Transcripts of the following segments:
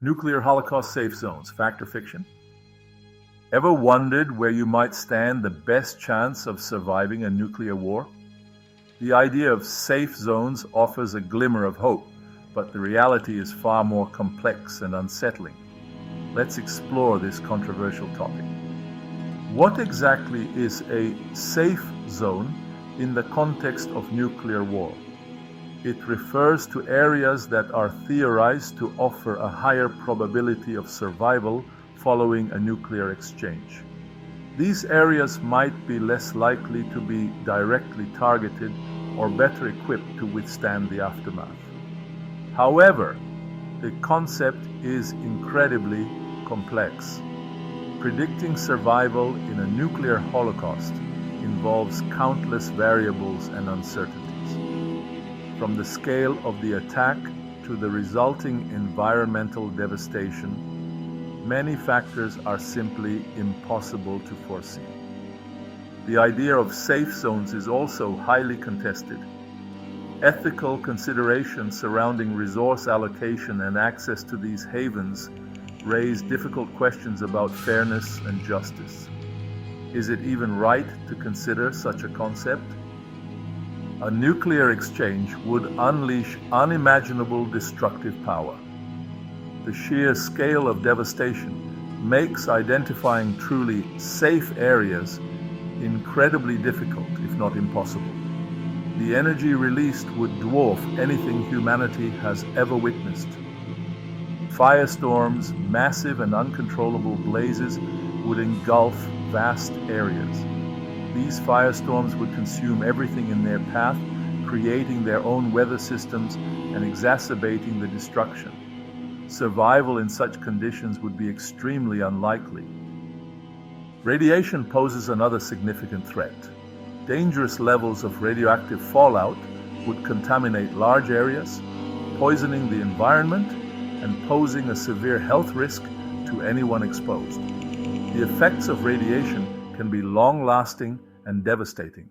Nuclear Holocaust safe zones, fact or fiction? Ever wondered where you might stand the best chance of surviving a nuclear war? The idea of safe zones offers a glimmer of hope, but the reality is far more complex and unsettling. Let's explore this controversial topic. What exactly is a safe zone in the context of nuclear war? It refers to areas that are theorized to offer a higher probability of survival following a nuclear exchange. These areas might be less likely to be directly targeted or better equipped to withstand the aftermath. However, the concept is incredibly complex. Predicting survival in a nuclear holocaust involves countless variables and uncertainties. From the scale of the attack to the resulting environmental devastation, many factors are simply impossible to foresee. The idea of safe zones is also highly contested. Ethical considerations surrounding resource allocation and access to these havens raise difficult questions about fairness and justice. Is it even right to consider such a concept? A nuclear exchange would unleash unimaginable destructive power. The sheer scale of devastation makes identifying truly safe areas incredibly difficult, if not impossible. The energy released would dwarf anything humanity has ever witnessed. Firestorms, massive and uncontrollable blazes would engulf vast areas. These firestorms would consume everything in their path, creating their own weather systems and exacerbating the destruction. Survival in such conditions would be extremely unlikely. Radiation poses another significant threat. Dangerous levels of radioactive fallout would contaminate large areas, poisoning the environment and posing a severe health risk to anyone exposed. The effects of radiation can be long-lasting and devastating.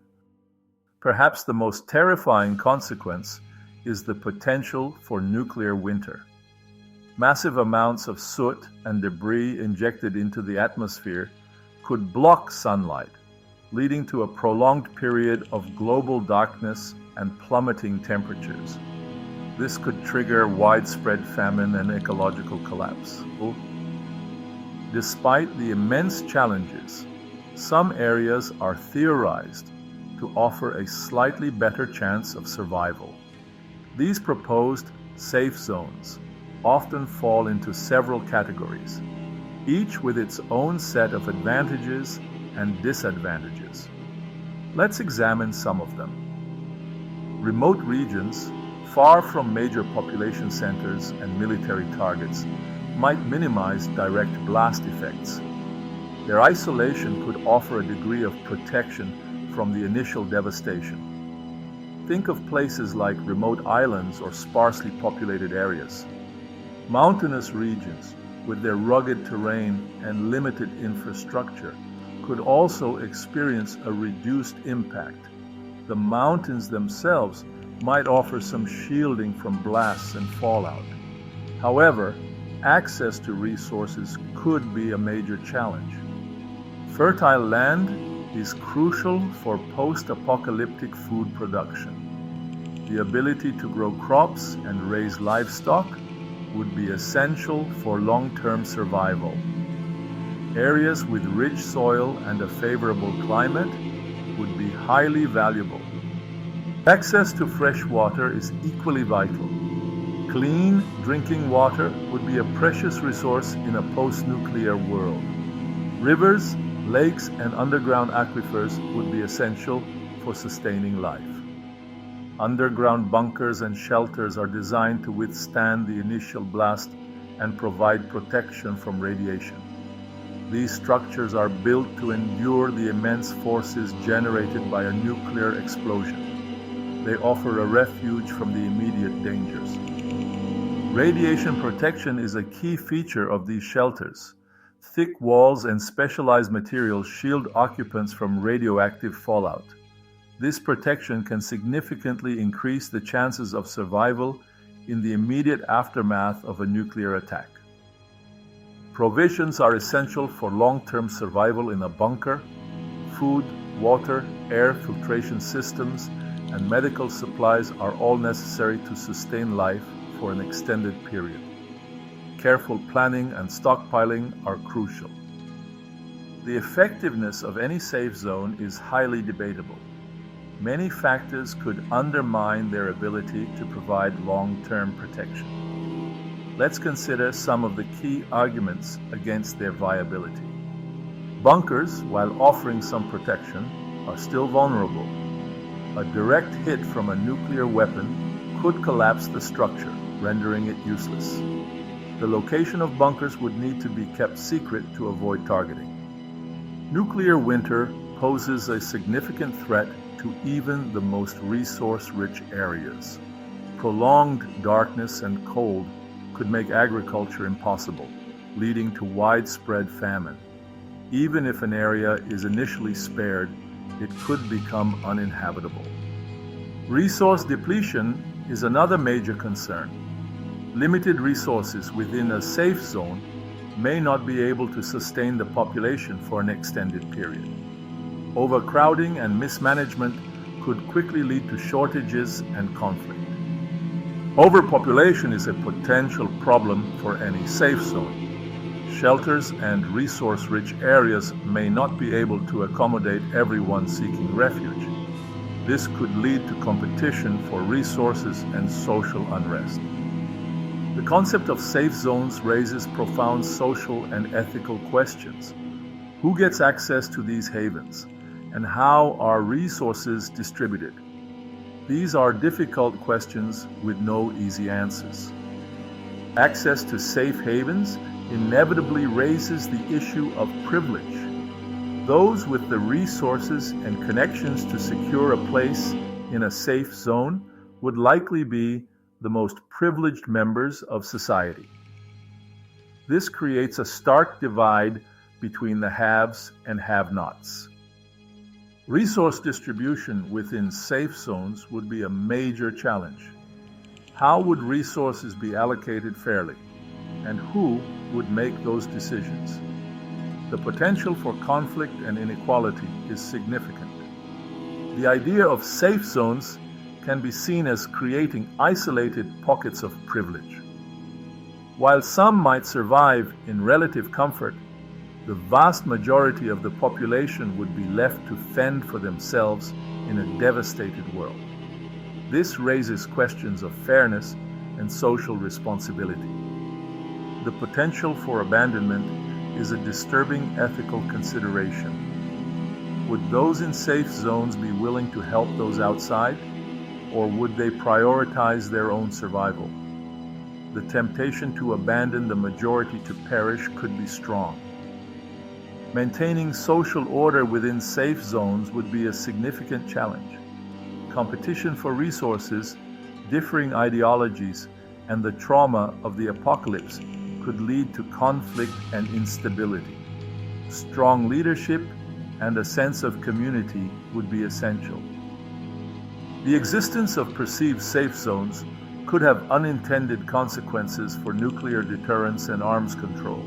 Perhaps the most terrifying consequence is the potential for nuclear winter. Massive amounts of soot and debris injected into the atmosphere could block sunlight, leading to a prolonged period of global darkness and plummeting temperatures. This could trigger widespread famine and ecological collapse. Despite the immense challenges, some areas are theorized to offer a slightly better chance of survival. These proposed safe zones often fall into several categories, each with its own set of advantages and disadvantages. Let's examine some of them. Remote regions, far from major population centers and military targets, might minimize direct blast effects. Their isolation could offer a degree of protection from the initial devastation. Think of places like remote islands or sparsely populated areas. Mountainous regions, with their rugged terrain and limited infrastructure, could also experience a reduced impact. The mountains themselves might offer some shielding from blasts and fallout. However, access to resources could be a major challenge. Fertile land is crucial for post-apocalyptic food production. The ability to grow crops and raise livestock would be essential for long-term survival. Areas with rich soil and a favorable climate would be highly valuable. Access to fresh water is equally vital. Clean drinking water would be a precious resource in a post-nuclear world. Rivers, lakes, and underground aquifers would be essential for sustaining life. Underground bunkers and shelters are designed to withstand the initial blast and provide protection from radiation. These structures are built to endure the immense forces generated by a nuclear explosion. They offer a refuge from the immediate dangers. Radiation protection is a key feature of these shelters. Thick walls and specialized materials shield occupants from radioactive fallout. This protection can significantly increase the chances of survival in the immediate aftermath of a nuclear attack. Provisions are essential for long-term survival in a bunker. Food, water, air filtration systems, and medical supplies are all necessary to sustain life for an extended period. Careful planning and stockpiling are crucial. The effectiveness of any safe zone is highly debatable. Many factors could undermine their ability to provide long-term protection. Let's consider some of the key arguments against their viability. Bunkers, while offering some protection, are still vulnerable. A direct hit from a nuclear weapon could collapse the structure, rendering it useless. The location of bunkers would need to be kept secret to avoid targeting. Nuclear winter poses a significant threat to even the most resource-rich areas. Prolonged darkness and cold could make agriculture impossible, leading to widespread famine. Even if an area is initially spared, it could become uninhabitable. Resource depletion is another major concern. Limited resources within a safe zone may not be able to sustain the population for an extended period. Overcrowding and mismanagement could quickly lead to shortages and conflict. Overpopulation is a potential problem for any safe zone. Shelters and resource-rich areas may not be able to accommodate everyone seeking refuge. This could lead to competition for resources and social unrest. The concept of safe zones raises profound social and ethical questions. Who gets access to these havens, and how are resources distributed? These are difficult questions with no easy answers. Access to safe havens inevitably raises the issue of privilege. Those with the resources and connections to secure a place in a safe zone would likely be the most privileged members of society. This creates a stark divide between the haves and have-nots. Resource distribution within safe zones would be a major challenge. How would resources be allocated fairly, and who would make those decisions? The potential for conflict and inequality is significant. The idea of safe zones can be seen as creating isolated pockets of privilege. While some might survive in relative comfort, the vast majority of the population would be left to fend for themselves in a devastated world. This raises questions of fairness and social responsibility. The potential for abandonment is a disturbing ethical consideration. Would those in safe zones be willing to help those outside, or would they prioritize their own survival? The temptation to abandon the majority to perish could be strong. Maintaining social order within safe zones would be a significant challenge. Competition for resources, differing ideologies, and the trauma of the apocalypse could lead to conflict and instability. Strong leadership and a sense of community would be essential. The existence of perceived safe zones could have unintended consequences for nuclear deterrence and arms control.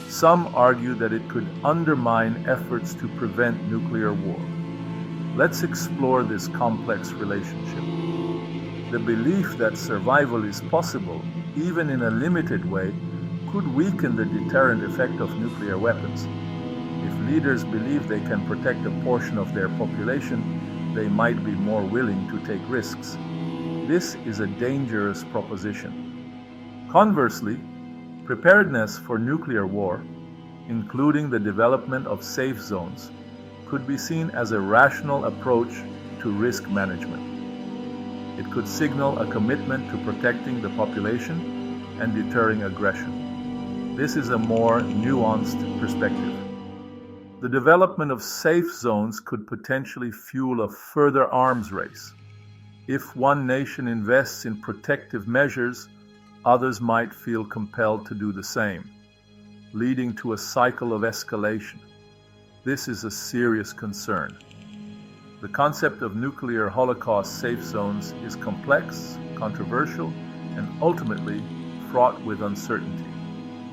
Some argue that it could undermine efforts to prevent nuclear war. Let's explore this complex relationship. The belief that survival is possible, even in a limited way, could weaken the deterrent effect of nuclear weapons. If leaders believe they can protect a portion of their population, they might be more willing to take risks. This is a dangerous proposition. Conversely, preparedness for nuclear war, including the development of safe zones, could be seen as a rational approach to risk management. It could signal a commitment to protecting the population and deterring aggression. This is a more nuanced perspective. The development of safe zones could potentially fuel a further arms race. If one nation invests in protective measures, others might feel compelled to do the same, leading to a cycle of escalation. This is a serious concern. The concept of nuclear holocaust safe zones is complex, controversial, and ultimately fraught with uncertainty.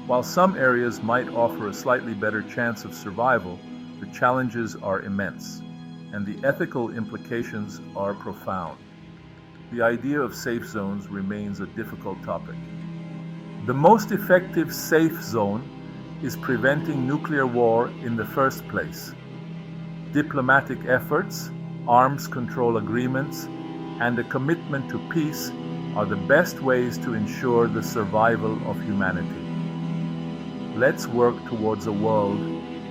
While some areas might offer a slightly better chance of survival, the challenges are immense, and the ethical implications are profound. The idea of safe zones remains a difficult topic. The most effective safe zone is preventing nuclear war in the first place. Diplomatic efforts, arms control agreements, and a commitment to peace are the best ways to ensure the survival of humanity. Let's work towards a world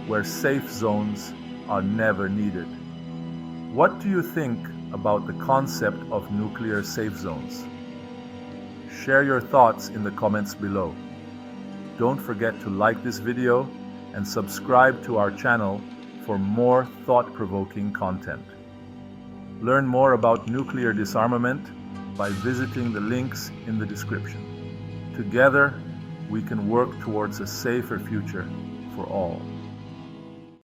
where safe zones are never needed. What do you think about the concept of nuclear safe zones? Share your thoughts in the comments below. Don't forget to like this video and subscribe to our channel for more thought-provoking content. Learn more about nuclear disarmament by visiting the links in the description. Together, we can work towards a safer future for all.